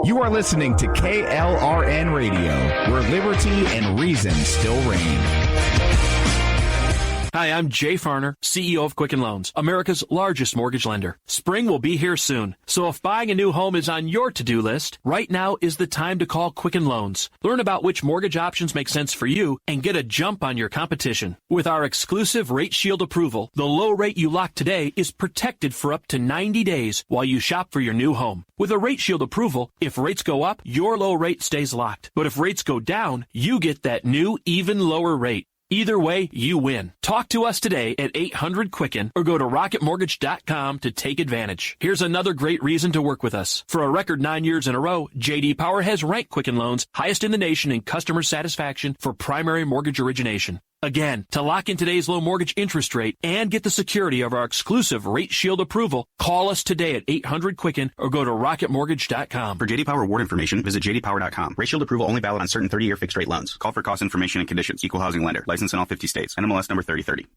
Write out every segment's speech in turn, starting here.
You are listening to KLRN Radio, where liberty and reason still reign. Hi, I'm Jay Farner, CEO of Quicken Loans, America's largest mortgage lender. Spring will be here soon, so if buying a new home is on your to-do list, right now is the time to call Quicken Loans. Learn about which mortgage options make sense for you and get a jump on your competition. With our exclusive Rate Shield approval, the low rate you lock today is protected for up to 90 days while you shop for your new home. With a Rate Shield approval, if rates go up, your low rate stays locked. But if rates go down, you get that new, even lower rate. Either way, you win. Talk to us today at 800-QUICKEN or go to rocketmortgage.com to take advantage. Here's another great reason to work with us. For a record 9 years in a row, J.D. Power has ranked Quicken Loans highest in the nation in customer satisfaction for primary mortgage origination. Again, to lock in today's low mortgage interest rate and get the security of our exclusive Rate Shield approval, call us today at 800-QUICKEN or go to rocketmortgage.com. For J.D. Power award information, visit jdpower.com. Rate Shield approval only valid on certain 30-year fixed-rate loans. Call for cost information and conditions. Equal housing lender. License in all 50 states. NMLS number 3030.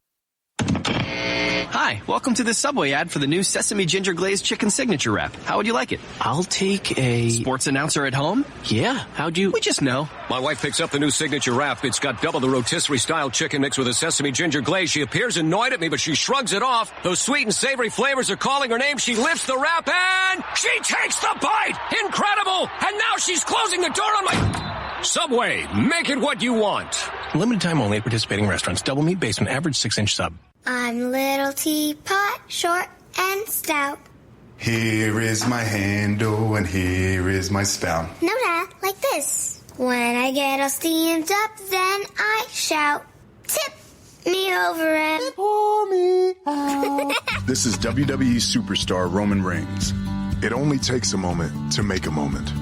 Hi, welcome to this Subway ad for the new Sesame Ginger Glazed Chicken Signature Wrap. How would you like it? I'll take a... Sports announcer at home? Yeah, how'd you... We just know. My wife picks up the new Signature Wrap. It's got double the rotisserie-style chicken mixed with a sesame ginger glaze. She appears annoyed at me, but she shrugs it off. Those sweet and savory flavors are calling her name. She lifts the wrap and she takes the bite! Incredible! And now she's closing the door on my... Subway, make it what you want. Limited time only at participating restaurants. Double meat basement, average 6-inch sub. I'm little teapot, short and stout. Here is my handle and here is my spout. No, Dad, like this. When I get all steamed up, then I shout, tip me over and pour me out. This is WWE superstar Roman Reigns. It only takes a moment to make a moment.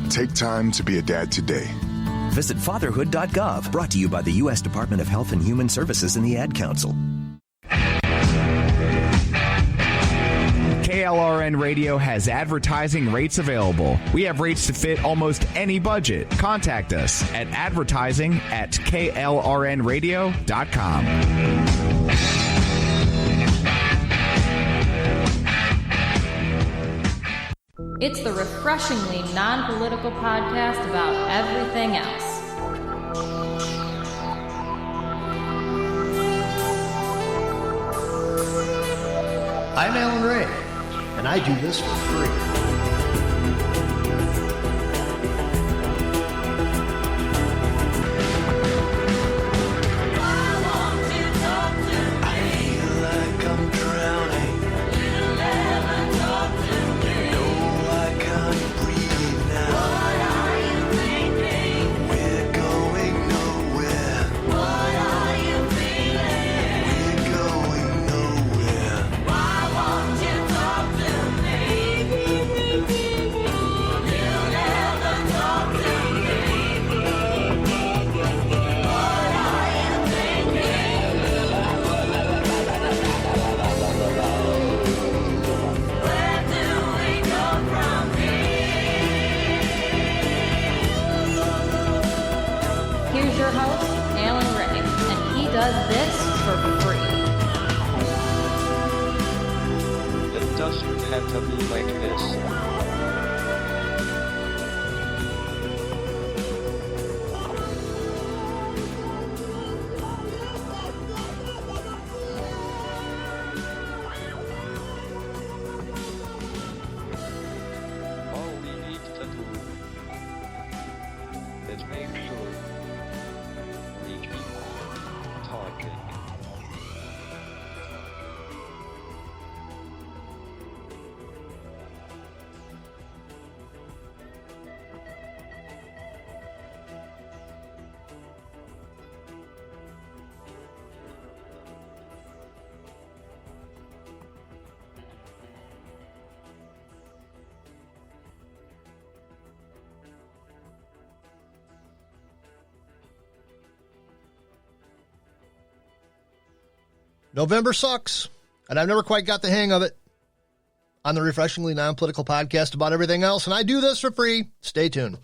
Take time to be a dad today. Visit fatherhood.gov, brought to you by the U.S. Department of Health and Human Services and the Ad Council. KLRN Radio has advertising rates available. We have rates to fit almost any budget. Contact us at advertising@klrnradio.com. It's the refreshingly non-political podcast about everything else. I'm Alan Ray, and I do this for free. Here's your host, Alan Ray, and he does this for free. It doesn't have to be like this. All we need to do is make sure we keep talking. November sucks, and I've never quite got the hang of it. On the refreshingly non-political podcast about everything else, and I do this for free. Stay tuned.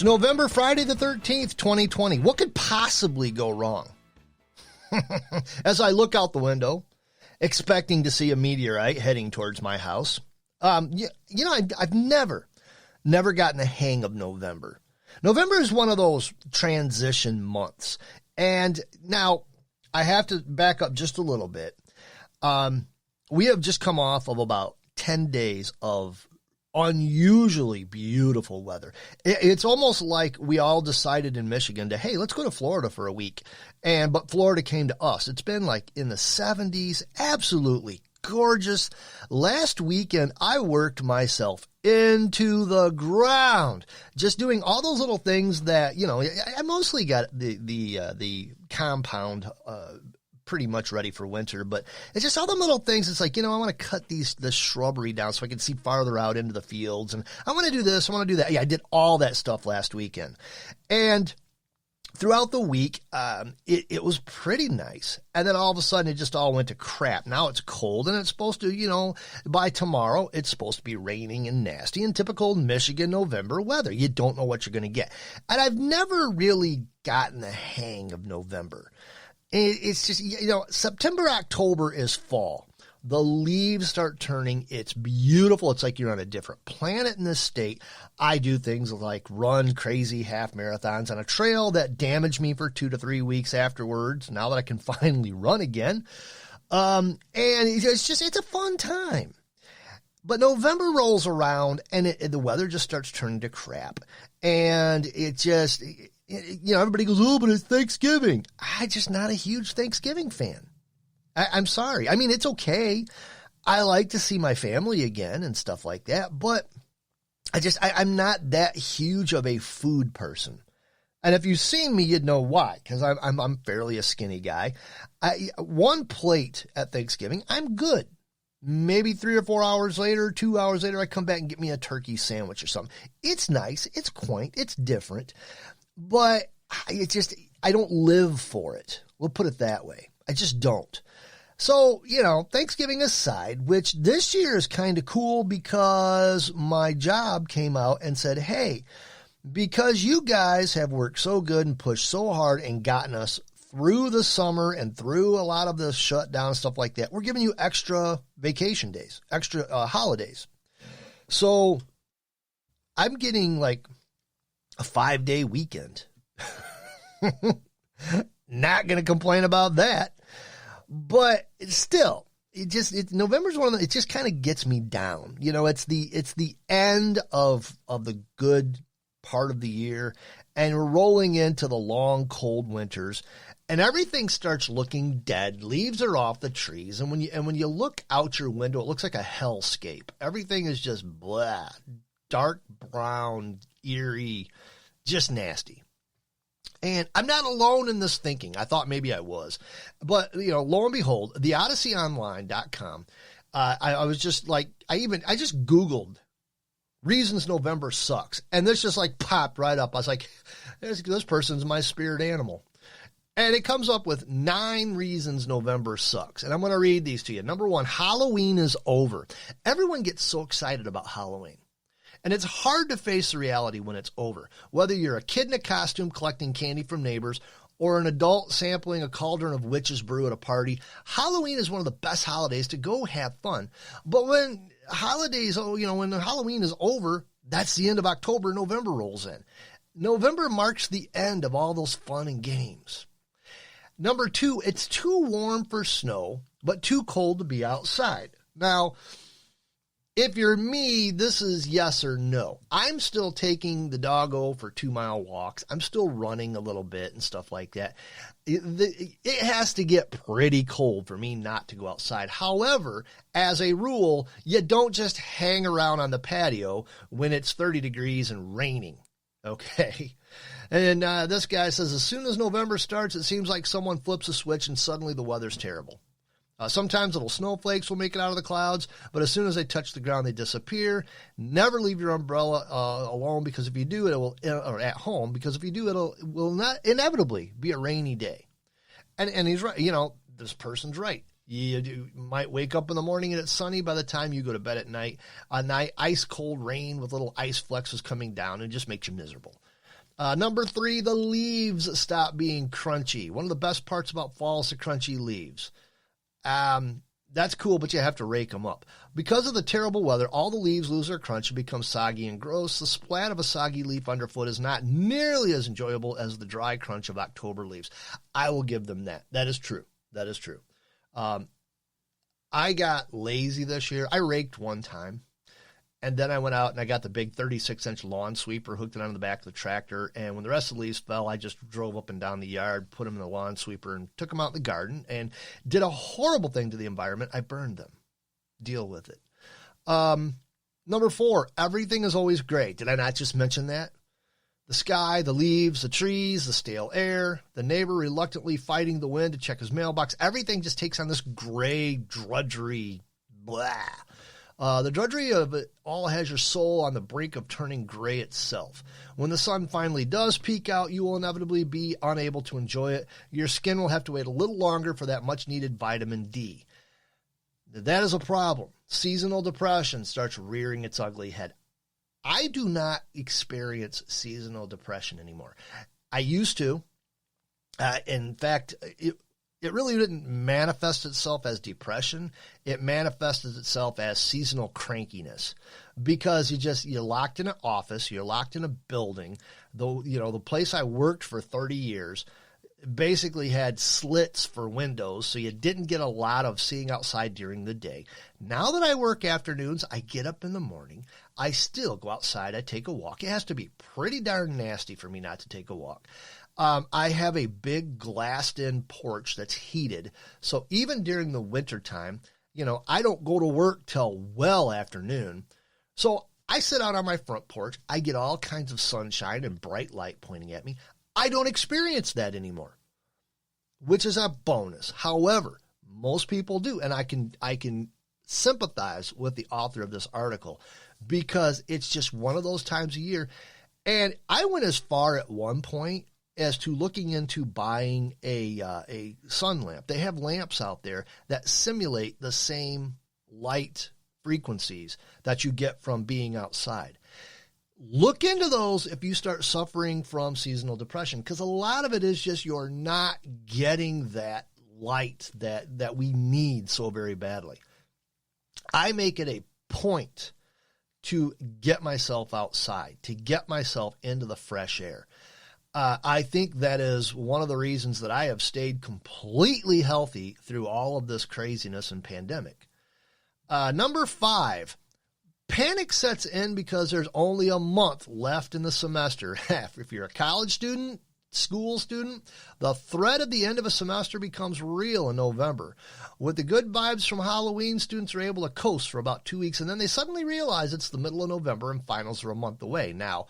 It's November, Friday the 13th, 2020. What could possibly go wrong? As I look out the window, expecting to see a meteorite heading towards my house, I've never gotten a hang of November. November is one of those transition months. And now I have to back up just a little bit. We have just come off of about 10 days of unusually beautiful weather. It's almost like we all decided in Michigan to, hey, let's go to Florida for a week. But Florida came to us. It's been like in the 70s, absolutely gorgeous. Last weekend, I worked myself into the ground, just doing all those little things that, I mostly got the compound pretty much ready for winter, but it's just all the little things. It's like, I want to cut the shrubbery down so I can see farther out into the fields, and I want to do this, I want to do that. Yeah, I did all that stuff last weekend. And throughout the week, it was pretty nice. And then all of a sudden, it just all went to crap. Now it's cold, and it's supposed to, by tomorrow, it's supposed to be raining and nasty and typical Michigan November weather. You don't know what you're going to get. And I've never really gotten the hang of November. It's just, September, October is fall. The leaves start turning. It's beautiful. It's like you're on a different planet in this state. I do things like run crazy half marathons on a trail that damaged me for 2 to 3 weeks afterwards, now that I can finally run again. And it's a fun time. But November rolls around and the weather just starts turning to crap. And it just, everybody goes, oh, but it's Thanksgiving. I'm just not a huge Thanksgiving fan. I'm sorry. I mean, it's okay. I like to see my family again and stuff like that, but I'm not that huge of a food person. And if you've seen me, you'd know why, because I'm fairly a skinny guy. One plate at Thanksgiving, I'm good. Maybe 3 or 4 hours later, 2 hours later, I come back and get me a turkey sandwich or something. It's nice. It's quaint. It's different. But I don't live for it. We'll put it that way. I just don't. So, Thanksgiving aside, which this year is kind of cool because my job came out and said, hey, because you guys have worked so good and pushed so hard and gotten us through the summer and through a lot of the shutdown and stuff like that, we're giving you extra vacation days, extra holidays. So I'm getting like a 5-day weekend. Not going to complain about that. But still, November's one of the, it just kind of gets me down. It's the end of the good part of the year, and we're rolling into the long, cold winters, and everything starts looking dead. Leaves are off the trees, and when you look out your window, it looks like a hellscape. Everything is just blah, dark brown, eerie, just nasty. And I'm not alone in this thinking. I thought maybe I was. But, lo and behold, theodysseyonline.com, I was just like, I just Googled reasons November sucks. And this just like popped right up. I was like, this person's my spirit animal. And it comes up with 9 reasons November sucks. And I'm going to read these to you. Number 1, Halloween is over. Everyone gets so excited about Halloween. And it's hard to face the reality when it's over. Whether you're a kid in a costume collecting candy from neighbors or an adult sampling a cauldron of witch's brew at a party, Halloween is one of the best holidays to go have fun. But when when Halloween is over, that's the end of October, November rolls in. November marks the end of all those fun and games. Number 2, it's too warm for snow, but too cold to be outside. Now, if you're me, this is yes or no. I'm still taking the doggo for 2-mile walks. I'm still running a little bit and stuff like that. It has to get pretty cold for me not to go outside. However, as a rule, you don't just hang around on the patio when it's 30 degrees and raining. Okay. And this guy says, as soon as November starts, it seems like someone flips a switch and suddenly the weather's terrible. Sometimes little snowflakes will make it out of the clouds, but as soon as they touch the ground, they disappear. Never leave your umbrella alone, because if you do, or at home, because if you do, it will not inevitably be a rainy day. And he's right. This person's right. You might wake up in the morning and it's sunny. By the time you go to bed at night, ice cold rain with little ice flexes coming down, and it just makes you miserable. Number 3, the leaves stop being crunchy. One of the best parts about fall is the crunchy leaves. That's cool, but you have to rake them up. Because of the terrible weather, all the leaves lose their crunch and become soggy and gross. The splat of a soggy leaf underfoot is not nearly as enjoyable as the dry crunch of October leaves. I will give them that. That is true. That is true. I got lazy this year. I raked one time. And then I went out and I got the big 36-inch lawn sweeper, hooked it on the back of the tractor. And when the rest of the leaves fell, I just drove up and down the yard, put them in the lawn sweeper, and took them out in the garden and did a horrible thing to the environment. I burned them. Deal with it. Number 4, everything is always great. Did I not just mention that? The sky, the leaves, the trees, the stale air, the neighbor reluctantly fighting the wind to check his mailbox. Everything just takes on this gray, drudgery, blah. The drudgery of it all has your soul on the brink of turning gray itself. When the sun finally does peek out, you will inevitably be unable to enjoy it. Your skin will have to wait a little longer for that much-needed vitamin D. That is a problem. Seasonal depression starts rearing its ugly head. I do not experience seasonal depression anymore. I used to. In fact, it really didn't manifest itself as depression. It manifested itself as seasonal crankiness because you're locked in an office, you're locked in a building. The place I worked for 30 years basically had slits for windows, so you didn't get a lot of seeing outside during the day. Now that I work afternoons, I get up in the morning. I still go outside. I take a walk. It has to be pretty darn nasty for me not to take a walk. I have a big glassed-in porch that's heated, so even during the wintertime, I don't go to work till well afternoon. So I sit out on my front porch. I get all kinds of sunshine and bright light pointing at me. I don't experience that anymore, which is a bonus. However, most people do, and I can sympathize with the author of this article because it's just one of those times a year. And I went as far at one point as to looking into buying a sun lamp. They have lamps out there that simulate the same light frequencies that you get from being outside. Look into those if you start suffering from seasonal depression, because a lot of it is just you're not getting that light that we need so very badly. I make it a point to get myself outside, to get myself into the fresh air. I think that is one of the reasons that I have stayed completely healthy through all of this craziness and pandemic. Number 5, panic sets in because there's only a month left in the semester. If you're a college student, school student, the threat of the end of a semester becomes real in November. With the good vibes from Halloween, students are able to coast for about 2 weeks, and then they suddenly realize it's the middle of November and finals are a month away. Now,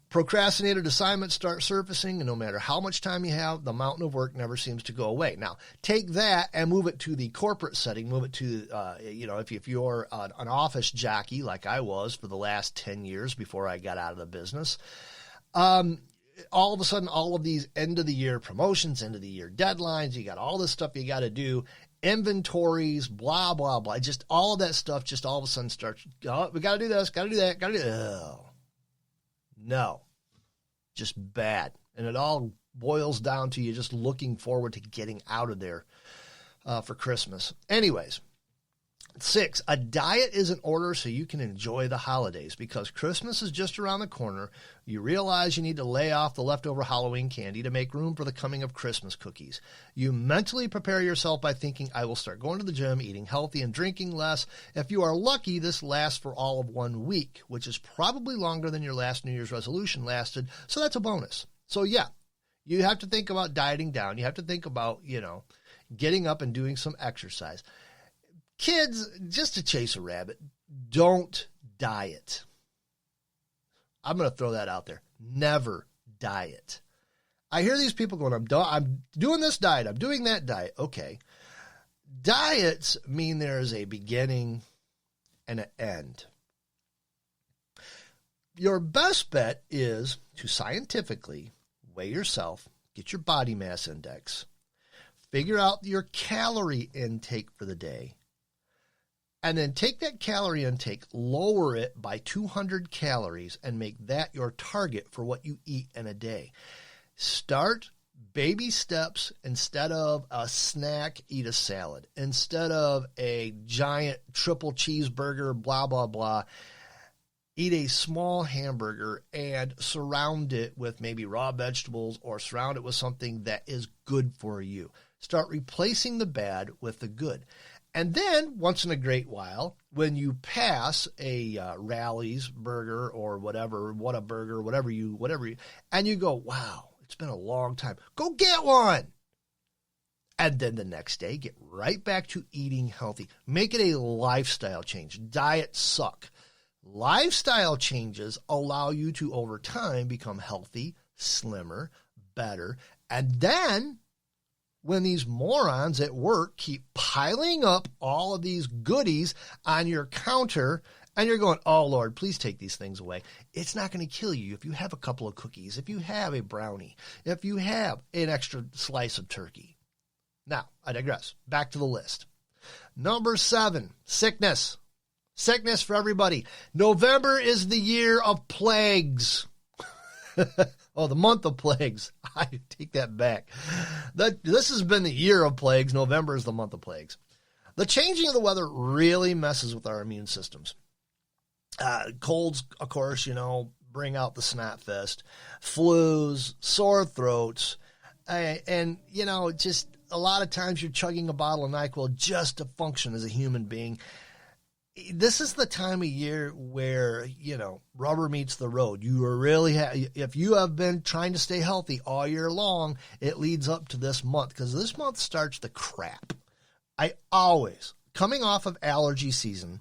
procrastinated assignments start surfacing, and no matter how much time you have, the mountain of work never seems to go away. Now, take that and move it to the corporate setting. Move it to, if you're an office jockey like I was for the last 10 years before I got out of the business, all of a sudden, all of these end-of-the-year promotions, end-of-the-year deadlines, you got all this stuff you got to do, inventories, blah, blah, blah. Just all of that stuff just all of a sudden starts, we got to do this, got to do that, got to do that. Oh. No, just bad. And it all boils down to you just looking forward to getting out of there for Christmas. Anyways, 6, a diet is in order so you can enjoy the holidays. Because Christmas is just around the corner, you realize you need to lay off the leftover Halloween candy to make room for the coming of Christmas cookies. You mentally prepare yourself by thinking, I will start going to the gym, eating healthy, and drinking less. If you are lucky, this lasts for all of 1 week, which is probably longer than your last New Year's resolution lasted, so that's a bonus. So yeah, you have to think about dieting down. You have to think about, getting up and doing some exercise. Kids, just to chase a rabbit, don't diet. I'm going to throw that out there. Never diet. I hear these people going, I'm doing this diet, I'm doing that diet. Okay. Diets mean there is a beginning and an end. Your best bet is to scientifically weigh yourself, get your body mass index, figure out your calorie intake for the day, And then take that calorie intake, lower it by 200 calories, and make that your target for what you eat in a day. Start baby steps. Instead of a snack, eat a salad. Instead of a giant triple cheeseburger, blah, blah, blah, eat a small hamburger and surround it with maybe raw vegetables or surround it with something that is good for you. Start replacing the bad with the good. And then, once in a great while, when you pass a Rally's burger or whatever, Whataburger, whatever you, and you go, wow, it's been a long time, go get one. And then the next day, get right back to eating healthy. Make it a lifestyle change. Diets suck. Lifestyle changes allow you to, over time, become healthy, slimmer, better, and then when these morons at work keep piling up all of these goodies on your counter and you're going, oh, Lord, please take these things away. It's not going to kill you if you have a couple of cookies, if you have a brownie, if you have an extra slice of turkey. Now, I digress. Back to the list. Number 7, sickness. Sickness for everybody. November is the year of plagues. Oh, the month of plagues. I take that back. This has been the year of plagues. November is the month of plagues. The changing of the weather really messes with our immune systems. Colds, of course, bring out the snot fest. Flus, sore throats. And just a lot of times you're chugging a bottle of NyQuil just to function as a human being. This is the time of year where, rubber meets the road. You are really, if you have been trying to stay healthy all year long, it leads up to this month because this month starts the crap. I always, coming off of allergy season,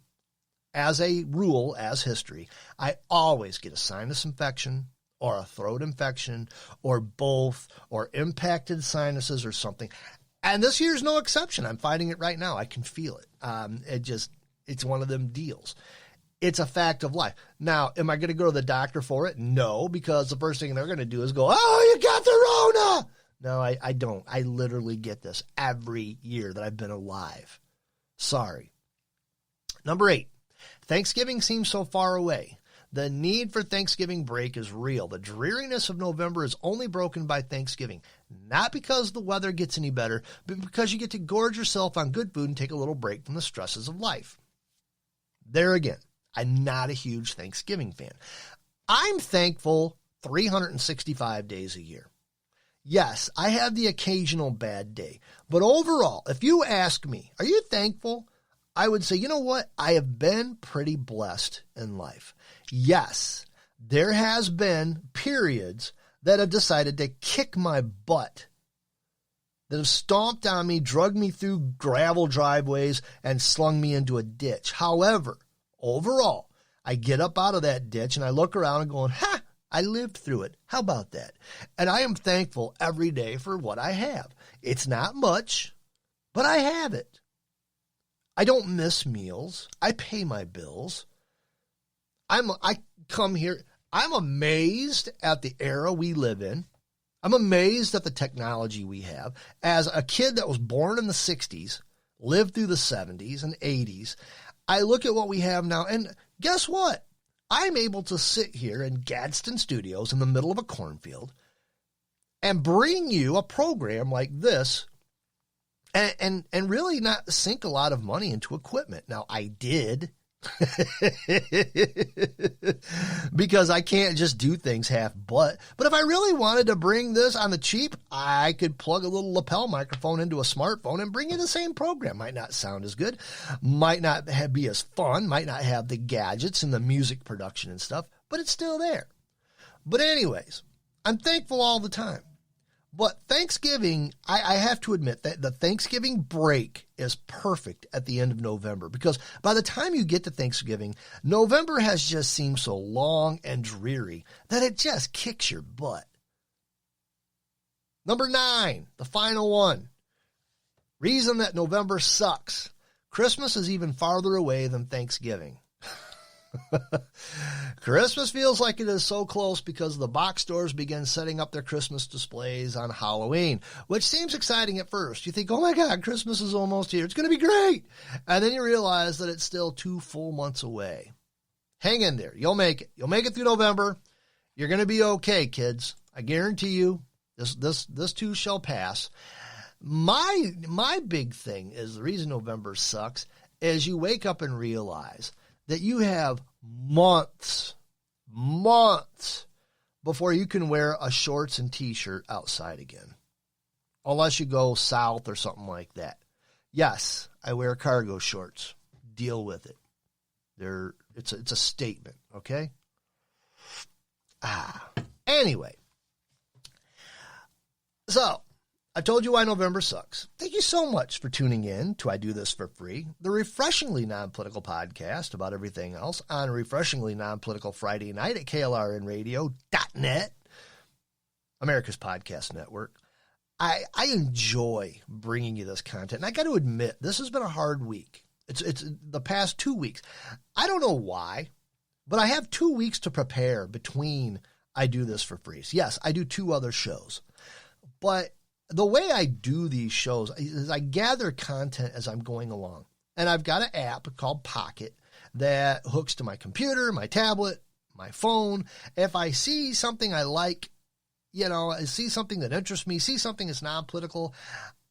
as a rule, as history, I always get a sinus infection or a throat infection or both or impacted sinuses or something. And this year's no exception. I'm fighting it right now. I can feel it. It's one of them deals. It's a fact of life. Now, am I going to go to the doctor for it? No, because the first thing they're going to do is go, oh, you got the Rona. No, I don't. I literally get this every year that I've been alive. Sorry. Number 8, Thanksgiving seems so far away. The need for Thanksgiving break is real. The dreariness of November is only broken by Thanksgiving. Not because the weather gets any better, but because you get to gorge yourself on good food and take a little break from the stresses of life. There again, I'm not a huge Thanksgiving fan. I'm thankful 365 days a year. Yes, I have the occasional bad day. But overall, if you ask me, are you thankful? I would say, you know what? I have been pretty blessed in life. Yes, there has been periods that have decided to kick my butt, that have stomped on me, drugged me through gravel driveways, and slung me into a ditch. However, overall, I get up out of that ditch and I look around and going, ha, I lived through it. How about that? And I am thankful every day for what I have. It's not much, but I have it. I don't miss meals. I pay my bills. I come here. I'm amazed at the era we live in. I'm amazed at the technology we have. As a kid that was born in the 60s, lived through the 70s and 80s, I look at what we have now, and guess what? I'm able to sit here in Gadsden Studios in the middle of a cornfield and bring you a program like this and really not sink a lot of money into equipment. Now, I did. Because I can't just do things half-butt. But if I really wanted to bring this on the cheap, I could plug a little lapel microphone into a smartphone and bring you the same program. Might not sound as good, might not be as fun, might not have the gadgets and the music production and stuff, but it's still there. But anyways, I'm thankful all the time. But Thanksgiving, I have to admit that the Thanksgiving break is perfect at the end of November, because by the time you get to Thanksgiving, November has just seemed so long and dreary that it just kicks your butt. Number 9, the final one. Reason that November sucks. Christmas is even farther away than Thanksgiving. Christmas feels like it is so close because the box stores begin setting up their Christmas displays on Halloween, which seems exciting at first. You think, oh my God, Christmas is almost here. It's going to be great. And then you realize that it's still 2 full months away. Hang in there. You'll make it. You'll make it through November. You're going to be okay, kids. I guarantee you this too shall pass. My big thing is the reason November sucks is you wake up and realize that you have months before you can wear a shorts and t-shirt outside again. Unless you go south or something like that. Yes, I wear cargo shorts. Deal with it. It's a statement, okay? Anyway. So, I told you why November sucks. Thank you so much for tuning in to I Do This for Free, the refreshingly non-political podcast about everything else on a refreshingly non-political Friday night at KLRNRadio.net, America's Podcast Network. I enjoy bringing you this content, and I got to admit, this has been a hard week. It's the past 2 weeks. I don't know why, but I have 2 weeks to prepare between I Do This for Free. Yes, I do 2 other shows, but the way I do these shows is I gather content as I'm going along. And I've got an app called Pocket that hooks to my computer, my tablet, my phone. If I see something I like, I see something that interests me, see something that's non-political,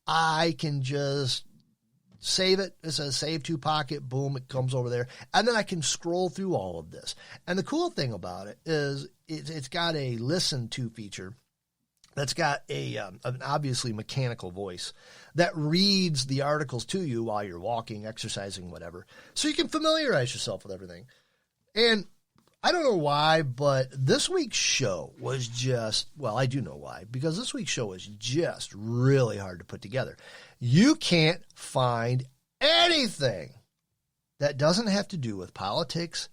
I can just save it. It says save to Pocket. Boom, it comes over there. And then I can scroll through all of this. And the cool thing about it is it's got a listen to feature that's got an obviously mechanical voice that reads the articles to you while you're walking, exercising, whatever. So you can familiarize yourself with everything. And I don't know why, but this week's show was just, well, I do know why, because this week's show was just really hard to put together. You can't find anything that doesn't have to do with politics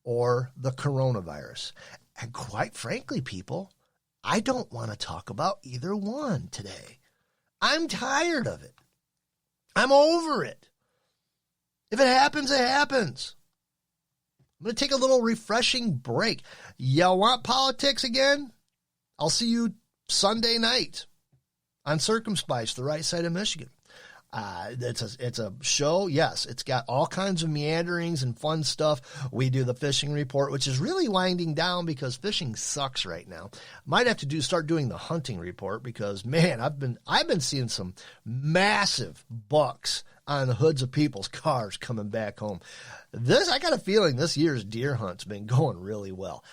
or the coronavirus. And quite frankly, people, I don't want to talk about either one today. I'm tired of it. I'm over it. If it happens, it happens. I'm going to take a little refreshing break. You want politics again? I'll see you Sunday night on Circumspice, the right side of Michigan. It's a show. Yes, it's got all kinds of meanderings and fun stuff. We do the fishing report, which is really winding down because fishing sucks right now. Might have to start doing the hunting report because, man, I've been seeing some massive bucks on the hoods of people's cars coming back home. I got a feeling this year's deer hunt's been going really well.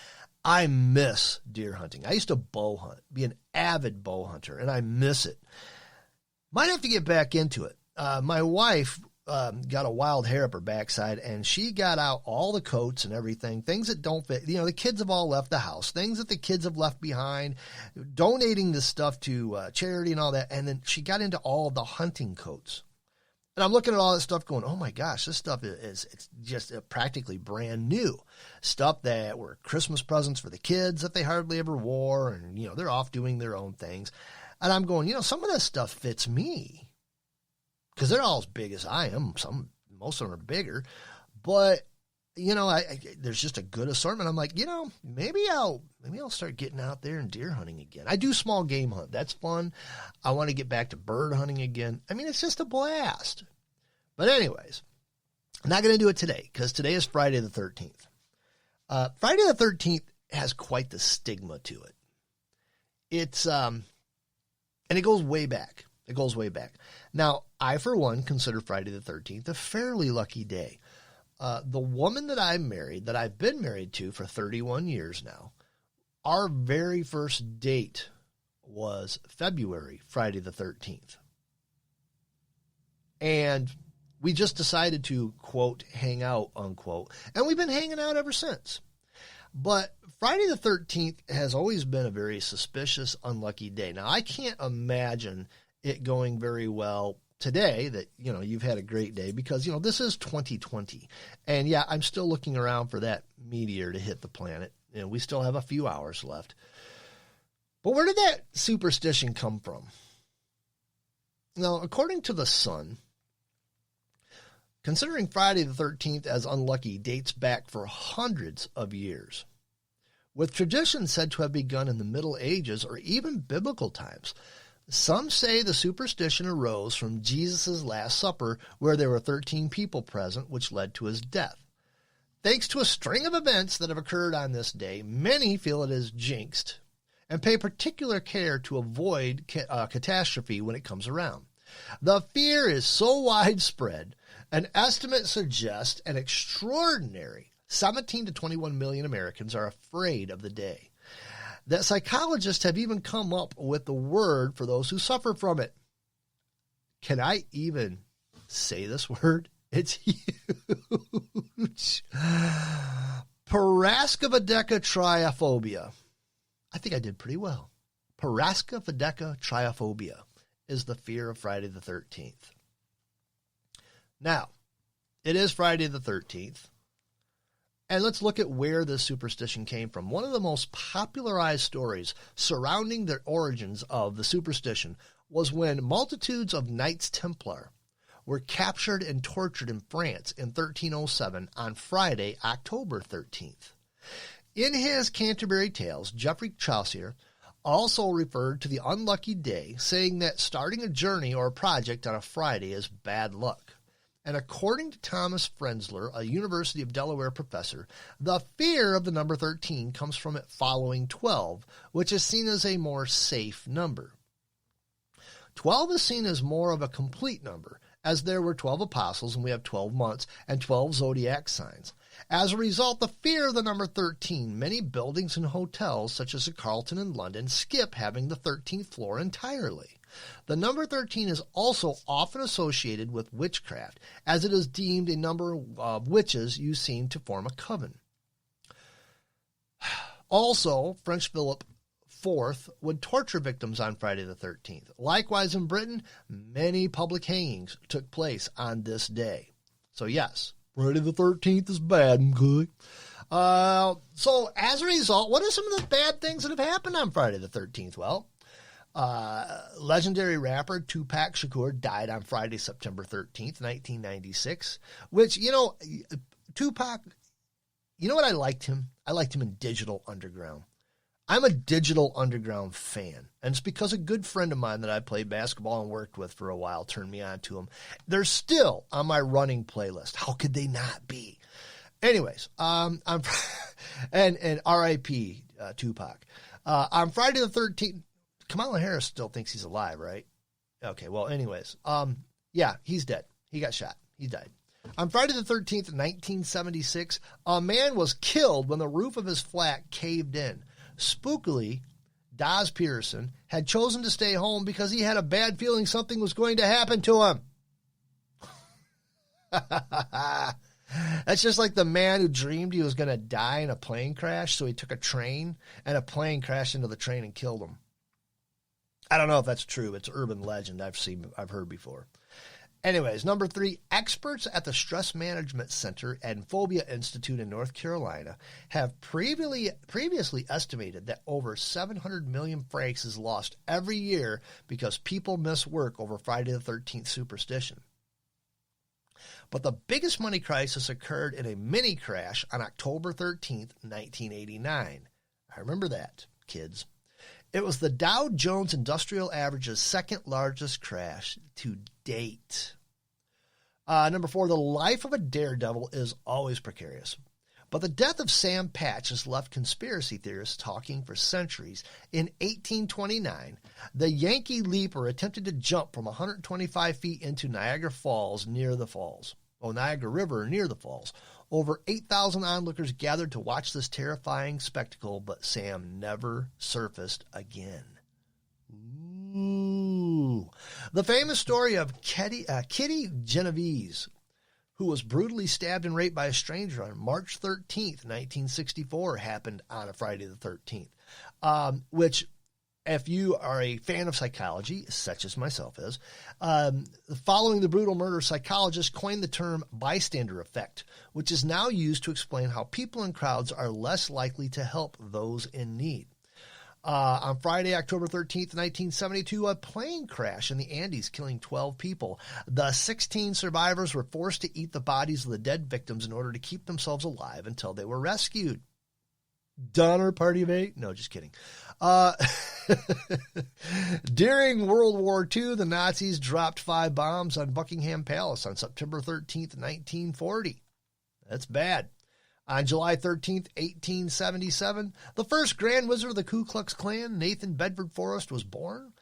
I miss deer hunting. I used to bow hunt, be an avid bow hunter, and I miss it. Might have to get back into it. My wife got a wild hair up her backside, and she got out all the coats and everything, things that don't fit. The kids have all left the house, things that the kids have left behind, donating this stuff to charity and all that. And then she got into all the hunting coats. And I'm looking at all this stuff going, oh my gosh, this stuff it's just practically brand new. Stuff that were Christmas presents for the kids that they hardly ever wore. And, they're off doing their own things. And I'm going, some of this stuff fits me because they're all as big as I am. Most of them are bigger, but there's just a good assortment. I'm like, maybe I'll start getting out there and deer hunting again. I do small game hunt. That's fun. I want to get back to bird hunting again. I mean, it's just a blast. But anyways, I'm not going to do it today because today is Friday the 13th. Friday the 13th has quite the stigma to it. And it goes way back. Now, I, for one, consider Friday the 13th a fairly lucky day. The woman that I married, that I've been married to for 31 years now, our very first date was Friday the 13th. And we just decided to, quote, hang out, unquote. And we've been hanging out ever since. But Friday the 13th has always been a very suspicious, unlucky day. Now, I can't imagine it going very well today that, you've had a great day because, this is 2020. And yeah, I'm still looking around for that meteor to hit the planet. We still have a few hours left. But where did that superstition come from? Now, according to the Sun, Considering Friday the 13th as unlucky dates back for hundreds of years, with tradition said to have begun in the Middle Ages or even biblical times. Some say the superstition arose from Jesus' Last Supper, where there were 13 people present, which led to his death. Thanks to a string of events that have occurred on this day, many feel it is jinxed and pay particular care to avoid catastrophe when it comes around. The fear is so widespread, an estimate suggests an extraordinary 17 to 21 million Americans are afraid of the day, that psychologists have even come up with the word for those who suffer from it. Can I even say this word? It's huge. Paraskevidekatriophobia. I think I did pretty well. Paraskevidekatriophobia is the fear of Friday the 13th. Now, it is Friday the 13th. And let's look at where this superstition came from. One of the most popularized stories surrounding the origins of the superstition was when multitudes of Knights Templar were captured and tortured in France in 1307 on Friday, October 13th. In his Canterbury Tales, Geoffrey Chaucer also referred to the unlucky day, saying that starting a journey or a project on a Friday is bad luck. And according to Thomas Frenzler, a University of Delaware professor, the fear of the number 13 comes from it following 12, which is seen as a more safe number. 12 is seen as more of a complete number, as there were 12 apostles and we have 12 months and 12 zodiac signs. As a result, the fear of the number 13, many buildings and hotels, such as the Carlton in London, skip having the 13th floor entirely. The number 13 is also often associated with witchcraft, as it is deemed a number of witches used seen to form a coven. Also, French Philip IV would torture victims on Friday the 13th. Likewise, in Britain, many public hangings took place on this day. So yes, Friday the 13th is bad. Okay. So as a result, what are some of the bad things that have happened on Friday the 13th? Well, legendary rapper Tupac Shakur died on Friday, September 13th, 1996, which, Tupac, you know what I liked him? I liked him in Digital Underground. I'm a Digital Underground fan, and it's because a good friend of mine that I played basketball and worked with for a while turned me on to him. They're still on my running playlist. How could they not be? Anyways, and R.I.P. Tupac. On Friday the 13th, Kamala Harris still thinks he's alive, right? Okay, well, anyways. Yeah, he's dead. He got shot. He died. On Friday the 13th, 1976, a man was killed when the roof of his flat caved in. Spookily, Daz Pearson had chosen to stay home because he had a bad feeling something was going to happen to him. That's just like the man who dreamed he was going to die in a plane crash, so he took a train, and a plane crashed into the train and killed him. I don't know if that's true. It's urban legend I've heard before. Anyways, number 3, experts at the Stress Management Center and Phobia Institute in North Carolina have previously estimated that over 700 million francs is lost every year because people miss work over Friday the 13th superstition. But the biggest money crisis occurred in a mini crash on October 13th, 1989. I remember that, kids. It was the Dow Jones Industrial Average's second largest crash to date. Number 4, the life of a daredevil is always precarious. But the death of Sam Patch has left conspiracy theorists talking for centuries. In 1829, the Yankee leaper attempted to jump from 125 feet into Niagara River near the falls. Over 8,000 onlookers gathered to watch this terrifying spectacle, but Sam never surfaced again. Ooh. The famous story of Kitty Genovese, who was brutally stabbed and raped by a stranger on March 13th, 1964, happened on a Friday the 13th, which, if you are a fan of psychology, such as myself is, following the brutal murder, psychologists coined the term bystander effect, which is now used to explain how people in crowds are less likely to help those in need. On Friday, October 13th, 1972, a plane crash in the Andes, killing 12 people. The 16 survivors were forced to eat the bodies of the dead victims in order to keep themselves alive until they were rescued. Donner Party of 8? No, just kidding. During World War II, the Nazis dropped 5 bombs on Buckingham Palace on September 13th, 1940. That's bad. On July 13th, 1877, the first Grand Wizard of the Ku Klux Klan, Nathan Bedford Forrest, was born.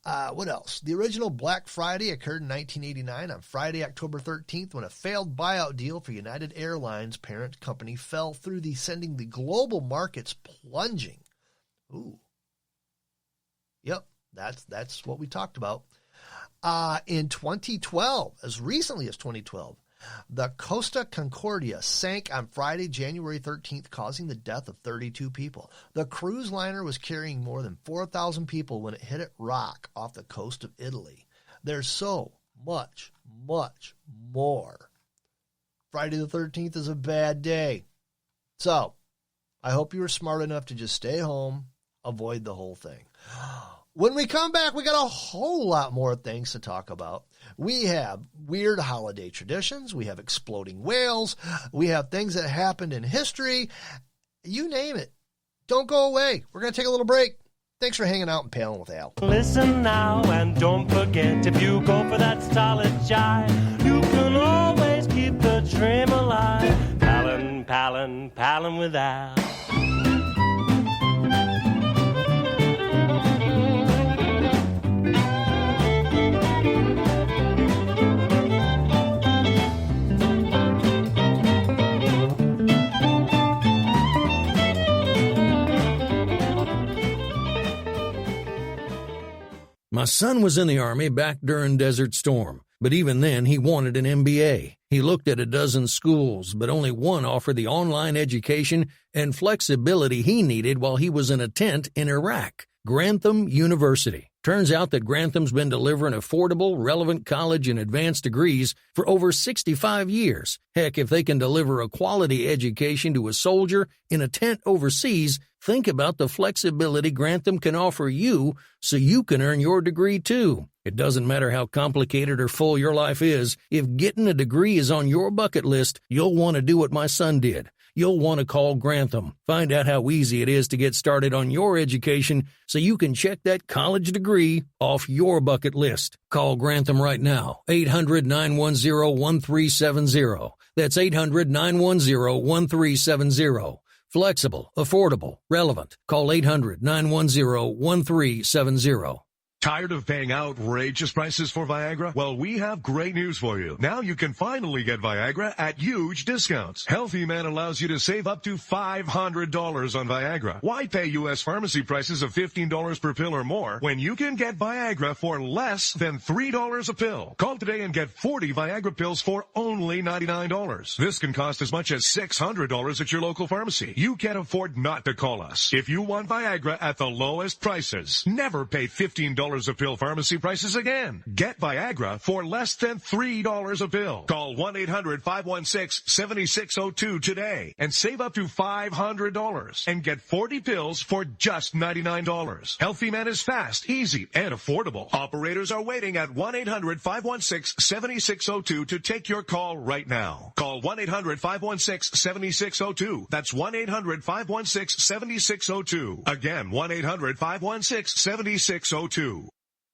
What else? The original Black Friday occurred in 1989 on Friday, October 13th, when a failed buyout deal for United Airlines' parent company fell through, sending the global markets plunging. Ooh. Yep, that's what we talked about. In 2012, as recently as 2012, the Costa Concordia sank on Friday, January 13th, causing the death of 32 people. The cruise liner was carrying more than 4,000 people when it hit a rock off the coast of Italy. There's so much more. Friday the 13th is a bad day. So, I hope you were smart enough to just stay home, avoid the whole thing. When we come back, we got a whole lot more things to talk about. We have weird holiday traditions. We have exploding whales. We have things that happened in history. You name it. Don't go away. We're going to take a little break. Thanks for hanging out and palling with Al. Listen now and don't forget, if you go for that solid jive, you can always keep the dream alive. Palin' with Al. My son was in the Army back during Desert Storm, but even then he wanted an MBA. He looked at a dozen schools, but only one offered the online education and flexibility he needed while he was in a tent in Iraq. Grantham University. Turns out that Grantham's been delivering affordable, relevant college and advanced degrees for over 65 years. Heck, if they can deliver a quality education to a soldier in a tent overseas, think about the flexibility Grantham can offer you so you can earn your degree too. It doesn't matter how complicated or full your life is. If getting a degree is on your bucket list, you'll want to do what my son did. You'll want to call Grantham. Find out how easy it is to get started on your education so you can check that college degree off your bucket list. Call Grantham right now, 800-910-1370. That's 800-910-1370. Flexible, affordable, relevant. Call 800-910-1370. Tired of paying outrageous prices for Viagra? Well, we have great news for you. Now you can finally get Viagra at huge discounts. Healthy Man allows you to save up to $500 on Viagra. Why pay U.S. pharmacy prices of $15 per pill or more when you can get Viagra for less than $3 a pill? Call today and get 40 Viagra pills for only $99. This can cost as much as $600 at your local pharmacy. You can't afford not to call us. If you want Viagra at the lowest prices, never pay $15 a pill pharmacy prices again. Get Viagra for less than $3 a pill. Call 1-800-516-7602 today and save up to $500 and get 40 pills for just $99. Healthy Man is fast, easy, and affordable. Operators are waiting at 1-800-516-7602 to take your call right now. Call 1-800-516-7602. That's 1-800-516-7602. Again, 1-800-516-7602.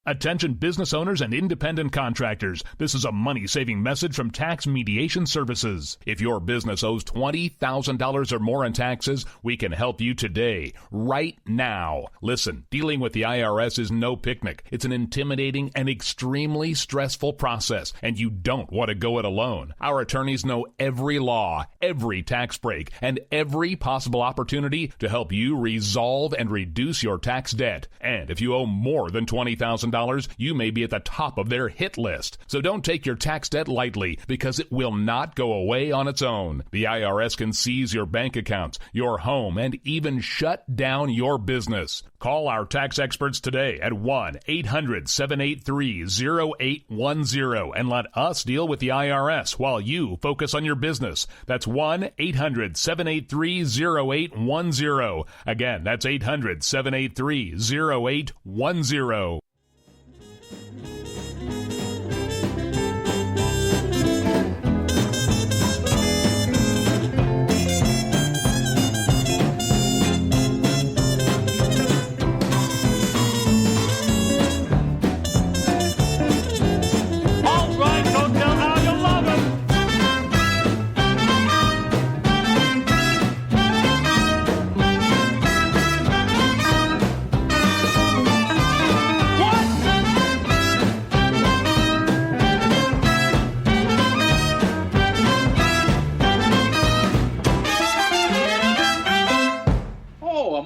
Attention business owners and independent contractors. This is a money-saving message from Tax Mediation Services. If your business owes $20,000 or more in taxes, we can help you today, right now. Listen, dealing with the IRS is no picnic. It's an intimidating and extremely stressful process, and you don't want to go it alone. Our attorneys know every law, every tax break, and every possible opportunity to help you resolve and reduce your tax debt. And if you owe more than $20,000, $20,000, you may be at the top of their hit list. So don't take your tax debt lightly, because it will not go away on its own. The IRS can seize your bank accounts, your home, and even shut down your business. Call our tax experts today at 1-800-783-0810 and let us deal with the IRS while you focus on your business. That's 1-800-783-0810. Again, that's 800-783-0810.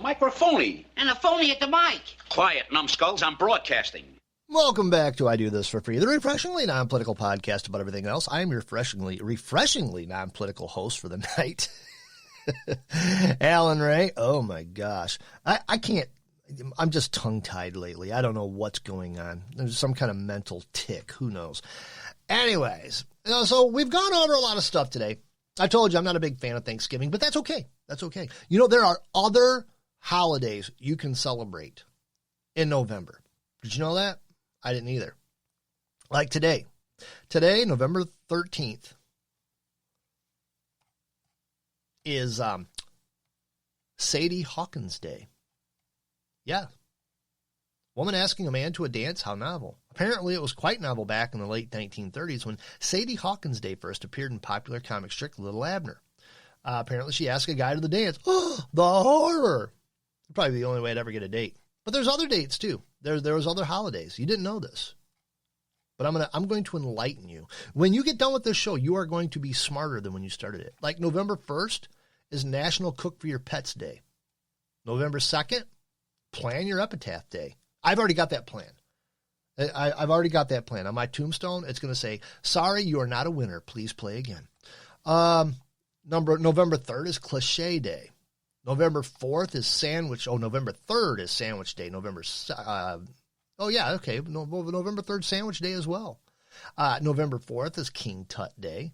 Microphony. And a phony at the mic. Quiet, numbskulls, I'm broadcasting. Welcome back to I Do This for Free, the refreshingly non-political podcast about everything else. I am your refreshingly non-political host for the night, Alan Ray. Oh my gosh. I can't, I'm just tongue-tied lately. I don't know what's going on. There's some kind of mental tick. Who knows? Anyways, so we've gone over a lot of stuff today. I told you I'm not a big fan of Thanksgiving, but that's okay. That's okay. You know, there are other holidays you can celebrate in November. Did you know that? I didn't either. Like today. Today, November 13th, is Sadie Hawkins Day. Yeah. Woman asking a man to a dance, how novel. Apparently it was quite novel back in the late 1930s when Sadie Hawkins Day first appeared in popular comic strip Little Abner. Apparently she asked a guy to the dance. Oh, the horror. Probably the only way I'd ever get a date. But there's other dates too. There was other holidays. You didn't know this. But I'm going to enlighten you. When you get done with this show, you are going to be smarter than when you started it. Like November 1st is National Cook for Your Pets Day. November 2nd, Plan Your Epitaph Day. I've already got that plan. I've already got that plan. On my tombstone, it's going to say, sorry, you are not a winner. Please play again. November 3rd is Cliche Day. November 4th is November 3rd is Sandwich Day. November 3rd Sandwich Day as well. November 4th is King Tut Day.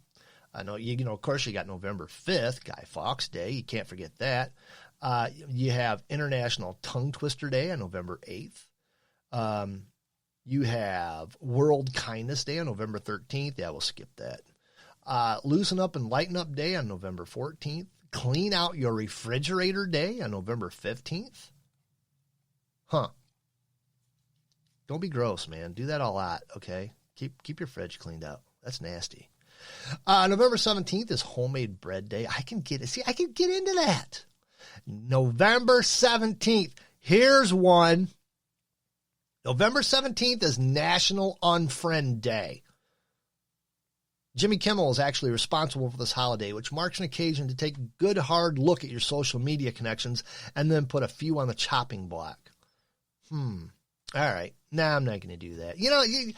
I know, of course you got November 5th, Guy Fawkes Day. You can't forget that. You have International Tongue Twister Day on November 8th. You have World Kindness Day on November 13th. Yeah, we'll skip that. Loosen Up and Lighten Up Day on November 14th. Clean Out Your Refrigerator Day on November 15th. Huh. Don't be gross, man. Do that a lot, okay? Keep your fridge cleaned out. That's nasty. November 17th is Homemade Bread Day. I can get into that. November 17th. Here's one. November 17th is National Unfriend Day. Jimmy Kimmel is actually responsible for this holiday, which marks an occasion to take a good hard look at your social media connections and then put a few on the chopping block. All right. Nah, I'm not going to do that. You know, you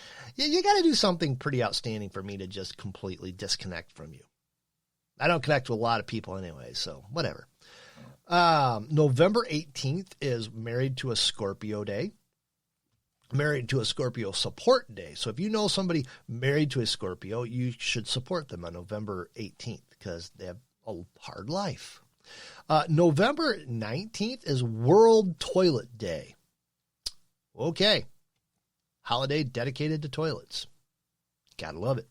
got to do something pretty outstanding for me to just completely disconnect from you. I don't connect with a lot of people anyway, so whatever. November 18th is Married to a Scorpio Day. Married to a Scorpio Support Day. So if you know somebody married to a Scorpio, you should support them on November 18th because they have a hard life. November 19th is World Toilet Day. Okay. Holiday dedicated to toilets. Gotta love it.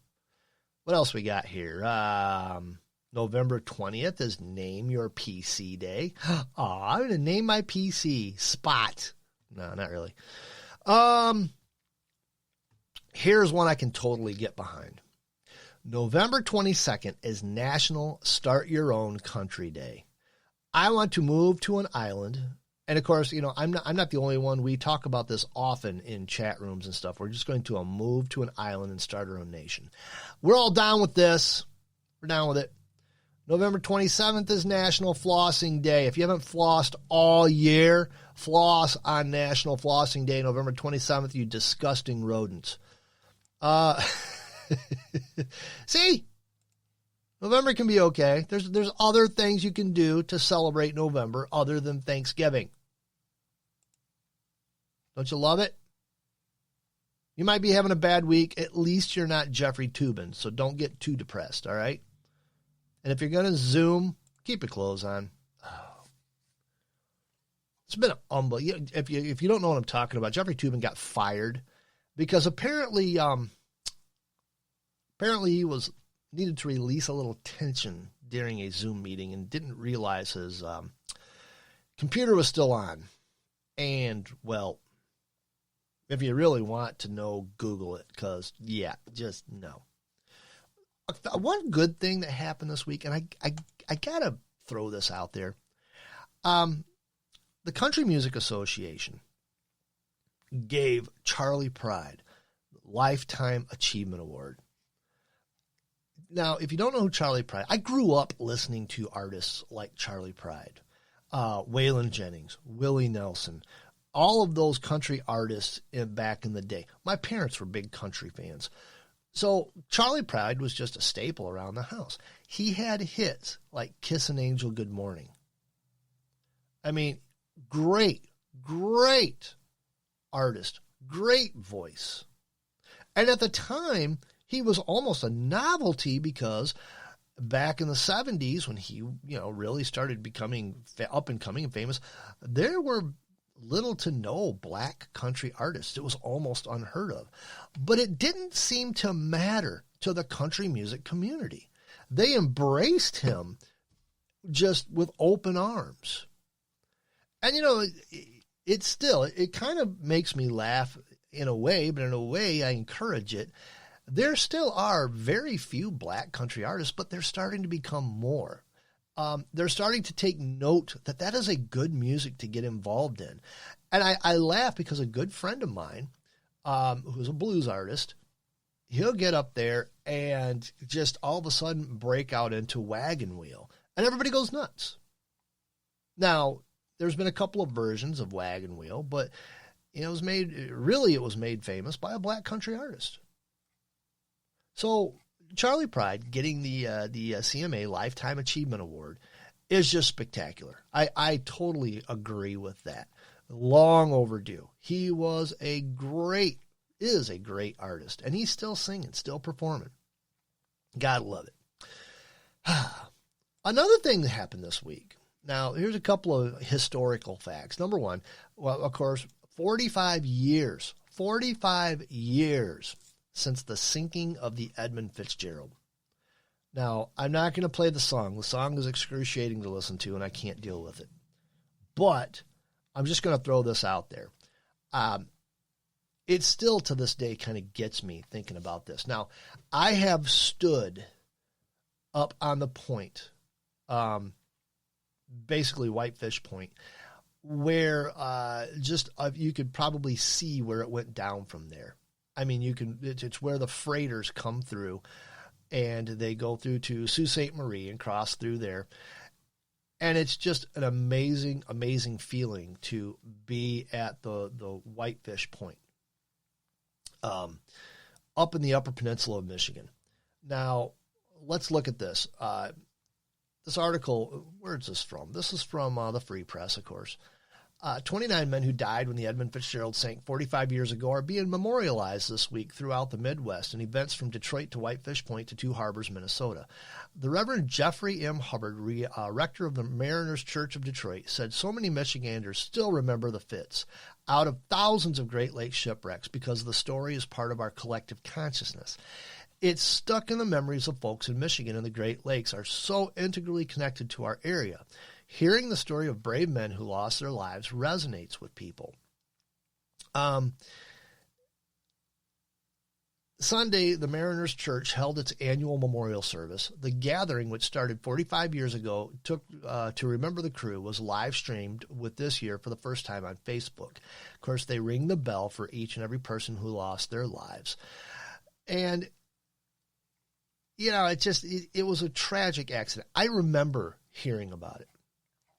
What else we got here? November 20th is Name Your PC Day. I'm going to name my PC Spot. No, not really. Here's one I can totally get behind. November 22nd is National Start Your Own Country Day. I want to move to an island. And of course, I'm not the only one. We talk about this often in chat rooms and stuff. We're just going to move to an island and start our own nation. We're all down with this. We're down with it. November 27th is National Flossing Day. If you haven't flossed all year, floss on National Flossing Day, November 27th, you disgusting rodents. See? November can be okay. There's other things you can do to celebrate November other than Thanksgiving. Don't you love it? You might be having a bad week. At least you're not Jeffrey Toobin, so don't get too depressed, all right? And if you're going to Zoom, keep your clothes on. It's been unbelievable. If you don't know what I'm talking about, Jeffrey Toobin got fired because apparently he needed to release a little tension during a Zoom meeting and didn't realize his computer was still on. And, well, if you really want to know, Google it because, yeah, just no. One good thing that happened this week, and I got to throw this out there. The Country Music Association gave Charlie Pride Lifetime Achievement Award. Now, if you don't know who Charlie Pride, I grew up listening to artists like Charlie Pride, Waylon Jennings, Willie Nelson, all of those country artists back in the day. My parents were big country fans. So Charlie Pride was just a staple around the house. He had hits like Kiss an Angel Good Morning. I mean, great artist, great voice. And at the time, he was almost a novelty because back in the 70s when he, really started becoming up and coming and famous, there were little to no black country artists. It was almost unheard of. But it didn't seem to matter to the country music community. They embraced him just with open arms. And, it kind of makes me laugh in a way, but in a way I encourage it. There still are very few black country artists, but they're starting to become more. They're starting to take note that is a good music to get involved in. And I laugh because a good friend of mine, who's a blues artist, he'll get up there and just all of a sudden break out into Wagon Wheel. And everybody goes nuts. Now, there's been a couple of versions of Wagon Wheel, but it was made famous by a black country artist. So Charlie Pride getting the CMA Lifetime Achievement Award is just spectacular. I totally agree with that. Long overdue. He is a great artist, and he's still singing, still performing. Gotta love it. Another thing that happened this week. Now, here's a couple of historical facts. Number one, well, of course, 45 years since the sinking of the Edmund Fitzgerald. Now, I'm not going to play the song. The song is excruciating to listen to, and I can't deal with it. But I'm just going to throw this out there. It still, to this day, kind of gets me thinking about this. Now, I have stood up on the point, basically Whitefish Point, where you could probably see where it went down from there. I mean, it's where the freighters come through, and they go through to Sault Ste. Marie and cross through there. And it's just an amazing, amazing feeling to be at the Whitefish Point, up in the Upper Peninsula of Michigan. Now, let's look at this. This article, where is this from? This is from the Free Press, of course. 29 men who died when the Edmund Fitzgerald sank 45 years ago are being memorialized this week throughout the Midwest in events from Detroit to Whitefish Point to Two Harbors, Minnesota. The Reverend Jeffrey M. Hubbard, rector of the Mariners Church of Detroit, said so many Michiganders still remember the Fitz out of thousands of Great Lakes shipwrecks because the story is part of our collective consciousness. It's stuck in the memories of folks in Michigan, and the Great Lakes are so integrally connected to our area. Hearing the story of brave men who lost their lives resonates with people. Sunday, the Mariners Church held its annual memorial service. The gathering, which started 45 years ago, to remember the crew, was live streamed with this year for the first time on Facebook. Of course, they ring the bell for each and every person who lost their lives. And it was a tragic accident. I remember hearing about it.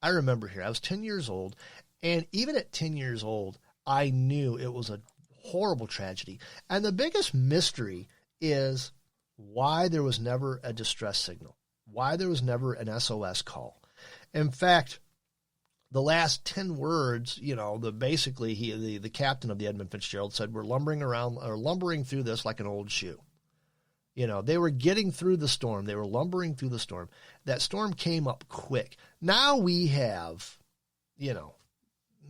I was 10 years old, and even at 10 years old, I knew it was a horrible tragedy. And the biggest mystery is why there was never a distress signal, why there was never an SOS call. In fact, the last 10 words, the captain of the Edmund Fitzgerald said, we're lumbering through this like an old shoe. They were getting through the storm. They were lumbering through the storm. That storm came up quick. Now we have,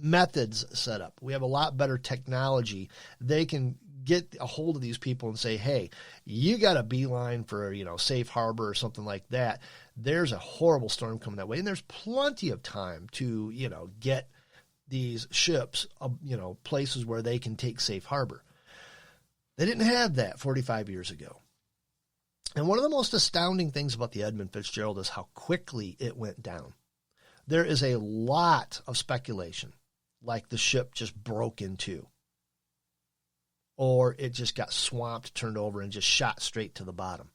methods set up. We have a lot better technology. They can get a hold of these people and say, hey, you got a beeline for, safe harbor or something like that. There's a horrible storm coming that way. And there's plenty of time to, get these ships, places where they can take safe harbor. They didn't have that 45 years ago. And one of the most astounding things about the Edmund Fitzgerald is how quickly it went down. There is a lot of speculation, like the ship just broke in two, or it just got swamped, turned over, and just shot straight to the bottom.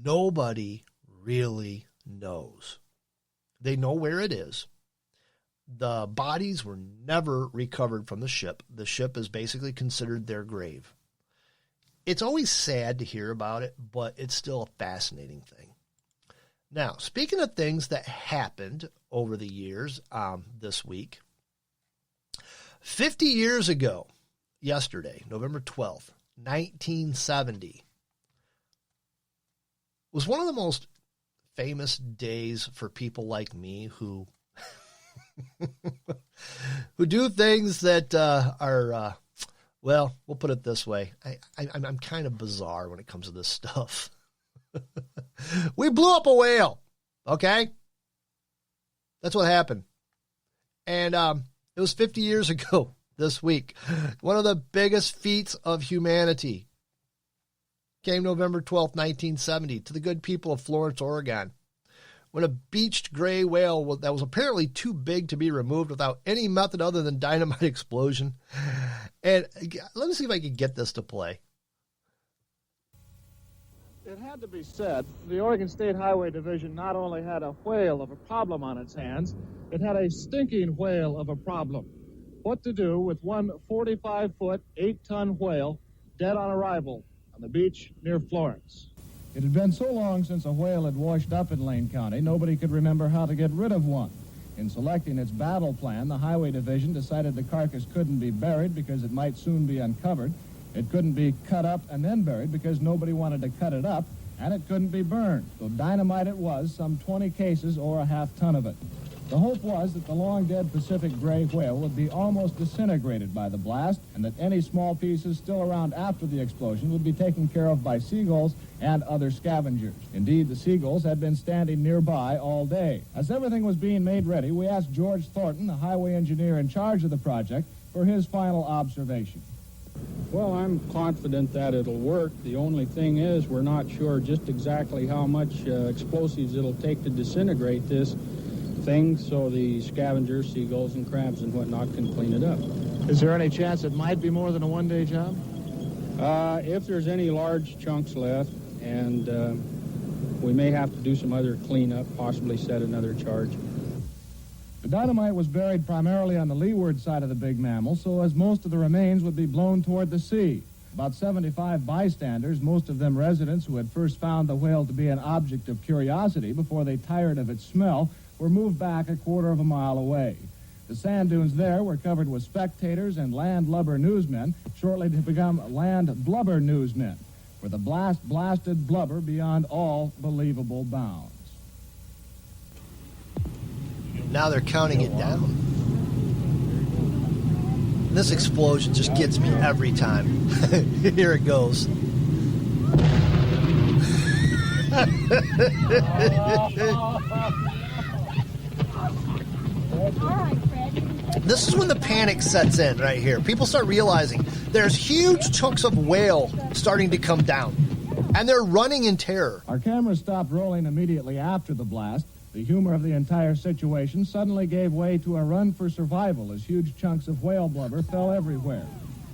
Nobody really knows. They know where it is. The bodies were never recovered from the ship. The ship is basically considered their grave. It's always sad to hear about it, but it's still a fascinating thing. Now, speaking of things that happened over the years this week, 50 years ago, yesterday, November 12th, 1970, was one of the most famous days for people like me who who do things that are, well, we'll put it this way. I'm kind of bizarre when it comes to this stuff. We blew up a whale, okay? That's what happened. And it was 50 years ago this week. One of the biggest feats of humanity came November 12th, 1970, to the good people of Florence, Oregon, when a beached gray whale that was apparently too big to be removed without any method other than dynamite explosion. And let me see if I can get this to play. It had to be said, the Oregon State Highway Division not only had a whale of a problem on its hands, it had a stinking whale of a problem. What to do with one 45-foot, 8-ton whale dead on arrival on the beach near Florence. It had been so long since a whale had washed up in Lane County, nobody could remember how to get rid of one. In selecting its battle plan, the Highway Division decided the carcass couldn't be buried because it might soon be uncovered. It couldn't be cut up and then buried because nobody wanted to cut it up, and it couldn't be burned. So dynamite it was, some 20 cases or a half-ton of it. The hope was that the long-dead Pacific gray whale would be almost disintegrated by the blast, and that any small pieces still around after the explosion would be taken care of by seagulls and other scavengers. Indeed, the seagulls had been standing nearby all day. As everything was being made ready, we asked George Thornton, the highway engineer in charge of the project, for his final observation. Well, I'm confident that it'll work. The only thing is we're not sure just exactly how much explosives it'll take to disintegrate this thing so the scavengers, seagulls, and crabs and whatnot can clean it up. Is there any chance it might be more than a one-day job? If there's any large chunks left, and we may have to do some other cleanup, possibly set another charge. The dynamite was buried primarily on the leeward side of the big mammal, so as most of the remains would be blown toward the sea. About 75 bystanders, most of them residents who had first found the whale to be an object of curiosity before they tired of its smell, were moved back a quarter of a mile away. The sand dunes there were covered with spectators and land lubber newsmen, shortly to become land blubber newsmen, for the blast blasted blubber beyond all believable bounds. Now they're counting it down. This explosion just gets me every time. Here it goes. This is when the panic sets in right here. People start realizing there's huge chunks of whale starting to come down, and they're running in terror. Our cameras stopped rolling immediately after the blast. The humor of the entire situation suddenly gave way to a run for survival as huge chunks of whale blubber fell everywhere.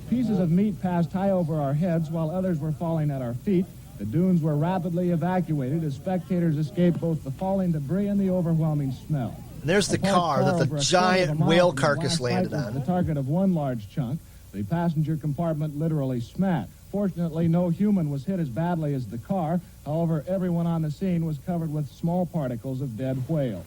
Pieces of meat passed high over our heads while others were falling at our feet, The dunes were rapidly evacuated as spectators escaped both the falling debris and the overwhelming smell. And there's the car that the giant whale carcass landed on. The target of one large chunk, the passenger compartment literally smashed. Fortunately, no human was hit as badly as the car. However, everyone on the scene was covered with small particles of dead whale.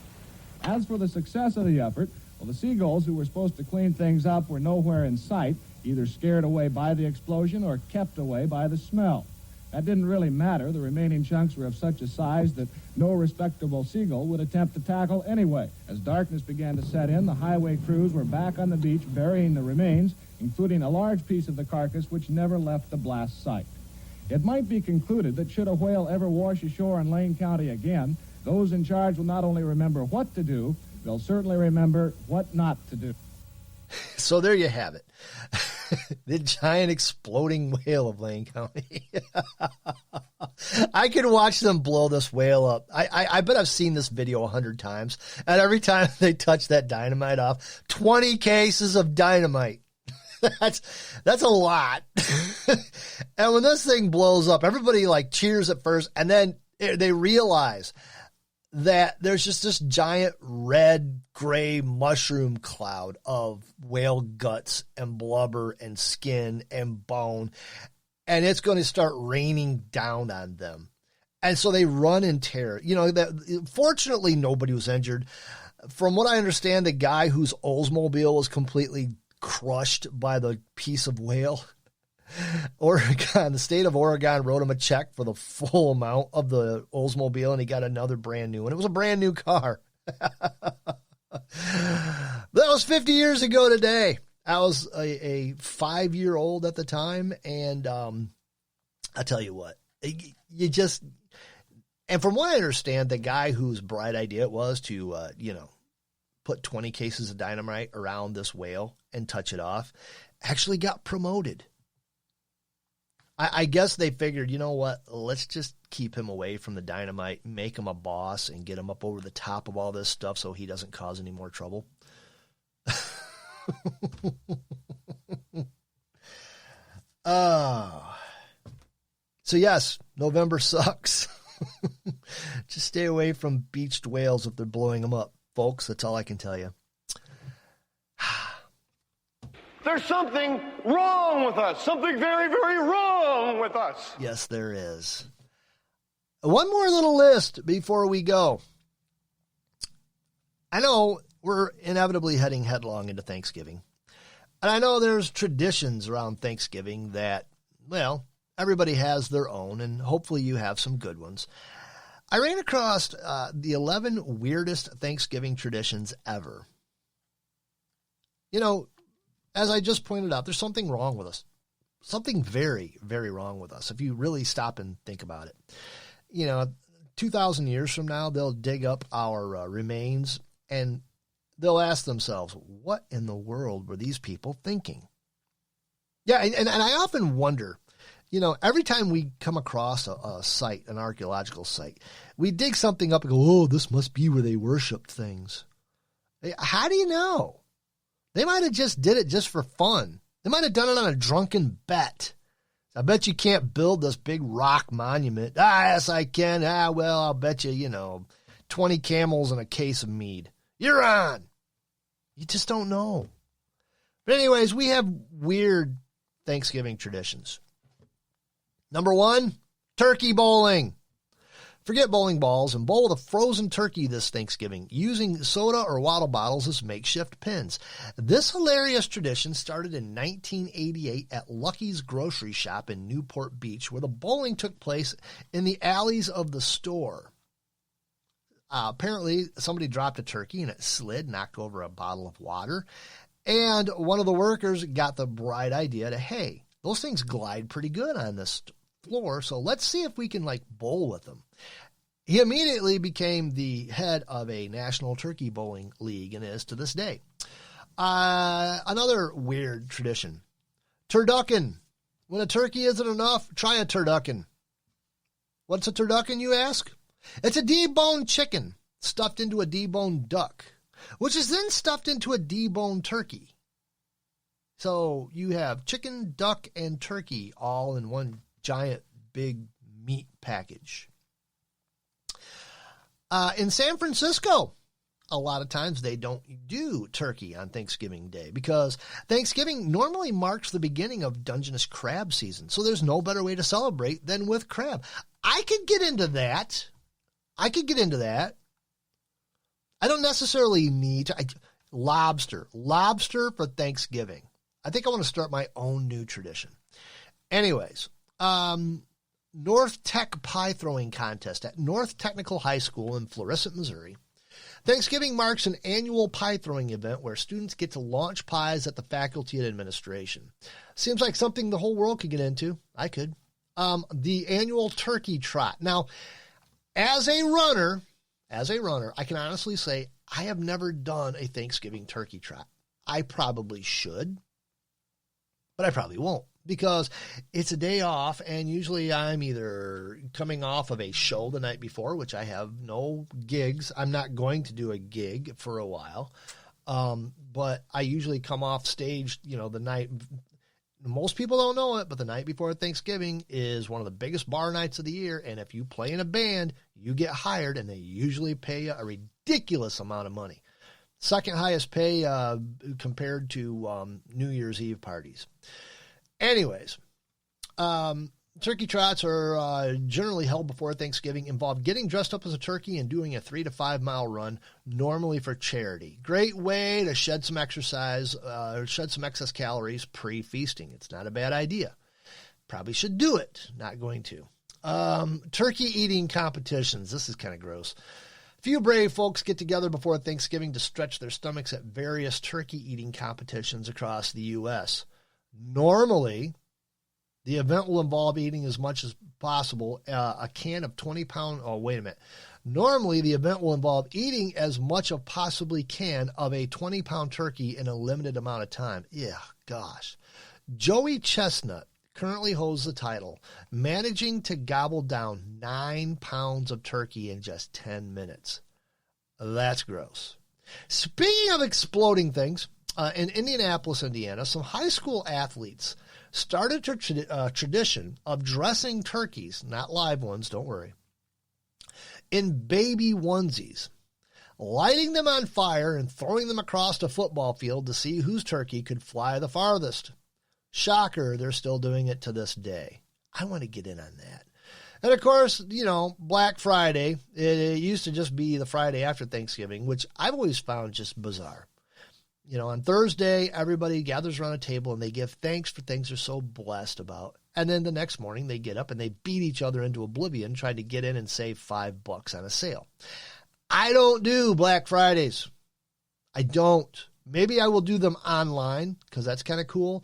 As for the success of the effort, well, the seagulls who were supposed to clean things up were nowhere in sight, either scared away by the explosion or kept away by the smell. That didn't really matter. The remaining chunks were of such a size that no respectable seagull would attempt to tackle anyway. As darkness began to set in, the highway crews were back on the beach burying the remains, including a large piece of the carcass which never left the blast site. It might be concluded that should a whale ever wash ashore in Lane County again, those in charge will not only remember what to do, they'll certainly remember what not to do. So there you have it. The giant exploding whale of Lane County. I could watch them blow this whale up. I bet I've seen this video 100 times. And every time they touch that dynamite off, 20 cases of dynamite. That's a lot. And when this thing blows up, everybody like cheers at first. And then they realize that there's just this giant red, gray mushroom cloud of whale guts and blubber and skin and bone, and it's going to start raining down on them. And so they run in terror. You know, fortunately, nobody was injured. From what I understand, the guy whose Oldsmobile was completely crushed by the piece of whale, Oregon, the state of Oregon wrote him a check for the full amount of the Oldsmobile, and he got another brand new one. It was a brand new car. That was 50 years ago today. I was a 5-year-old at the time, and I tell you what, you just, and from what I understand, the guy whose bright idea it was to, put 20 cases of dynamite around this whale and touch it off, actually got promoted. I guess they figured, you know what, let's just keep him away from the dynamite, make him a boss, and get him up over the top of all this stuff so he doesn't cause any more trouble. So yes, November sucks. Just stay away from beached whales if they're blowing them up, folks. That's all I can tell you. There's something wrong with us. Something very, very wrong with us. Yes, there is. One more little list before we go. I know we're inevitably heading headlong into Thanksgiving. And I know there's traditions around Thanksgiving that, well, everybody has their own, and hopefully you have some good ones. I ran across the 11 weirdest Thanksgiving traditions ever. You know, as I just pointed out, there's something wrong with us. Something very, very wrong with us if you really stop and think about it. You know, 2,000 years from now, they'll dig up our remains and they'll ask themselves, what in the world were these people thinking? Yeah, and I often wonder, you know, every time we come across a site, an archaeological site, we dig something up and go, oh, this must be where they worshipped things. How do you know? They might have just did it just for fun. They might have done it on a drunken bet. I bet you can't build this big rock monument. Yes, I can. Well, I'll bet you, 20 camels and a case of mead. You're on. You just don't know. But anyways, we have weird Thanksgiving traditions. Number 1, turkey bowling. Forget bowling balls and bowl with a frozen turkey this Thanksgiving using soda or water bottles as makeshift pins. This hilarious tradition started in 1988 at Lucky's Grocery Shop in Newport Beach, where the bowling took place in the alleys of the store. Apparently, somebody dropped a turkey and it slid, knocked over a bottle of water, and one of the workers got the bright idea to, hey, those things glide pretty good on this floor, so let's see if we can bowl with them. He immediately became the head of a national turkey bowling league and is to this day. Another weird tradition, turducken. When a turkey isn't enough, try a turducken. What's a turducken, you ask? It's a deboned chicken stuffed into a deboned duck, which is then stuffed into a deboned turkey. So you have chicken, duck, and turkey all in one giant, big meat package. In San Francisco, a lot of times they don't do turkey on Thanksgiving Day because Thanksgiving normally marks the beginning of Dungeness crab season. So there's no better way to celebrate than with crab. I could get into that. I don't necessarily need to. Lobster for Thanksgiving. I think I want to start my own new tradition. Anyways, North Tech pie throwing contest at North Technical High School in Florissant, Missouri. Thanksgiving marks an annual pie throwing event where students get to launch pies at the faculty and administration. Seems like something the whole world could get into. I could. The annual turkey trot. Now, as a runner, I can honestly say I have never done a Thanksgiving turkey trot. I probably should, but I probably won't because it's a day off, and usually I'm either coming off of a show the night before, which I have no gigs. I'm not going to do a gig for a while, but I usually come off stage, the night. Most people don't know it, but the night before Thanksgiving is one of the biggest bar nights of the year, and if you play in a band, you get hired, and they usually pay you a ridiculous amount of money. Second highest pay compared to New Year's Eve parties. Anyways, turkey trots are generally held before Thanksgiving, involve getting dressed up as a turkey and doing a 3 to 5 mile run, normally for charity. Great way to shed some exercise, shed some excess calories pre-feasting. It's not a bad idea. Probably should do it. Not going to. Turkey eating competitions. This is kind of gross. Few brave folks get together before Thanksgiving to stretch their stomachs at various turkey eating competitions across the U.S. Normally, the event will involve eating as much as possible a can of 20-pound. Oh, wait a minute. Normally, the event will involve eating as much as possibly can of a 20-pound turkey in a limited amount of time. Yeah, gosh. Joey Chestnut currently holds the title, managing to gobble down 9 pounds of turkey in just 10 minutes. That's gross. Speaking of exploding things, in Indianapolis, Indiana, some high school athletes started a tradition of dressing turkeys, not live ones, don't worry, in baby onesies, lighting them on fire and throwing them across a football field to see whose turkey could fly the farthest. Shocker, they're still doing it to this day. I want to get in on that. And, of course, Black Friday, it used to just be the Friday after Thanksgiving, which I've always found just bizarre. On Thursday, everybody gathers around a table and they give thanks for things they're so blessed about. And then the next morning they get up and they beat each other into oblivion trying to get in and save $5 on a sale. I don't do Black Fridays. I don't. Maybe I will do them online because that's kind of cool.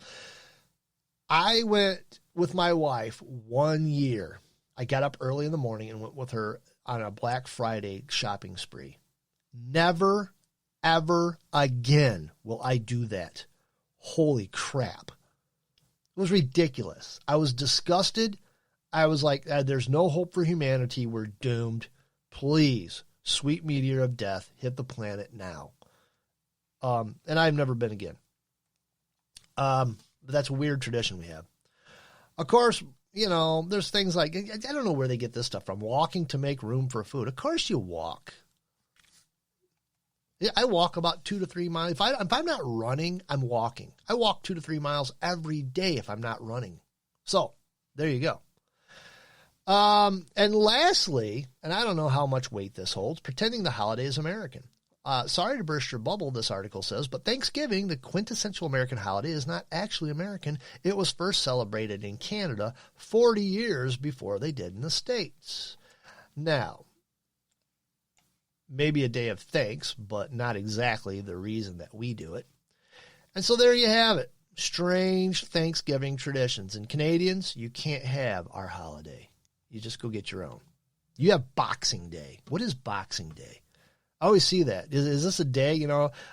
I went with my wife one year. I got up early in the morning and went with her on a Black Friday shopping spree. Never ever again will I do that. Holy crap. It was ridiculous. I was disgusted. I was like, there's no hope for humanity. We're doomed. Please, sweet meteor of death, hit the planet now. And I've never been again. But that's a weird tradition we have. Of course, there's things like, I don't know where they get this stuff from. Walking to make room for food. Of course you walk. I walk about 2 to 3 miles. If I'm not running, I'm walking. I walk 2 to 3 miles every day if I'm not running. So there you go. And lastly, and I don't know how much weight this holds, pretending the holiday is American. Sorry to burst your bubble, this article says, but Thanksgiving, the quintessential American holiday, is not actually American. It was first celebrated in Canada 40 years before they did in the States. Now, maybe a day of thanks, but not exactly the reason that we do it. And so there you have it. Strange Thanksgiving traditions. And Canadians, you can't have our holiday. You just go get your own. You have Boxing Day. What is Boxing Day? I always see that. Is this a day,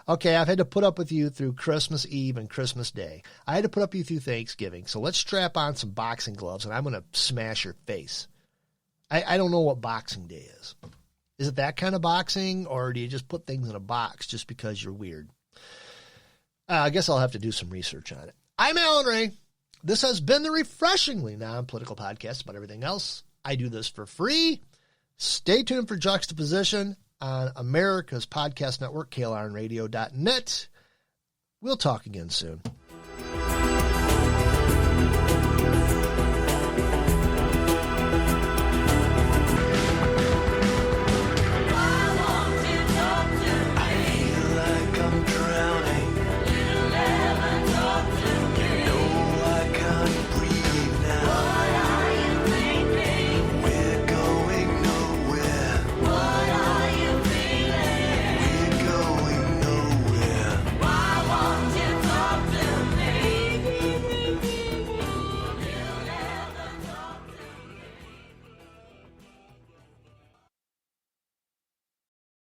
okay, I've had to put up with you through Christmas Eve and Christmas Day. I had to put up with you through Thanksgiving. So let's strap on some boxing gloves and I'm going to smash your face. I don't know what Boxing Day is. Is it that kind of boxing, or do you just put things in a box just because you're weird? I guess I'll have to do some research on it. I'm Alan Ray. This has been the refreshingly non-political podcast about everything else I do this for free. Stay tuned for Juxtaposition on America's Podcast Network, KLRNRadio.net. We'll talk again soon.